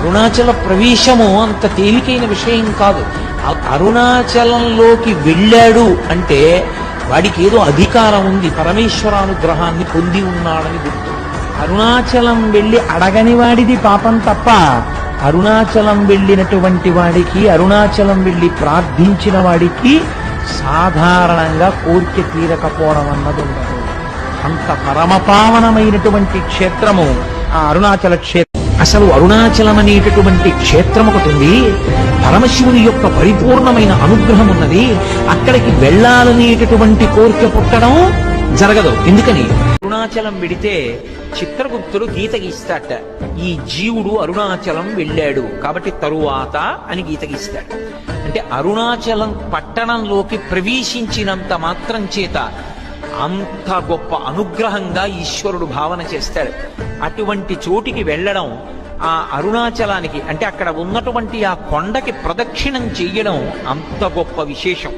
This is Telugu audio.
అరుణాచల ప్రవేశము అంత తేలికైన విషయం కాదు. అరుణాచలంలోకి వెళ్ళాడు అంటే వాడికి ఏదో అధికారం ఉంది, పరమేశ్వరానుగ్రహాన్ని పొంది ఉన్నాడని గుర్తు. అరుణాచలం వెళ్ళి అడగని వాడిది పాపం తప్ప, అరుణాచలం వెళ్ళినటువంటి వాడికి, అరుణాచలం వెళ్ళి ప్రార్థించిన వాడికి సాధారణంగా కోరిక తీరకపోవడం అన్నది ఉండదు. అంత పరమపావనమైనటువంటి క్షేత్రము ఆ అరుణాచల క్షేత్రం. అసలు అరుణాచలం అనేటటువంటి క్షేత్రం ఒకటి ఉంది. పరమశివుని యొక్క పరిపూర్ణమైన అనుగ్రహం ఉన్నది. అక్కడికి వెళ్ళాలనేటటువంటి కోరిక పుట్టడం జరగదు. ఎందుకని? అరుణాచలం వెడితే చిత్రగుప్తుడు గీత గీస్తాట. ఈ జీవుడు అరుణాచలం వెళ్ళాడు కాబట్టి తరువాత అని గీత గీస్తాడు. అంటే అరుణాచలం పట్టణంలోకి ప్రవేశించినంత మాత్రం చేత అంత గొప్ప అనుగ్రహంగా ఈశ్వరుడు భావన చేస్తాడు. అటువంటి చోటికి వెళ్ళడం, ఆ అరుణాచలానికి అంటే అక్కడ ఉన్నటువంటి ఆ కొండకి ప్రదక్షిణం చెయ్యడం అంత గొప్ప విశేషం.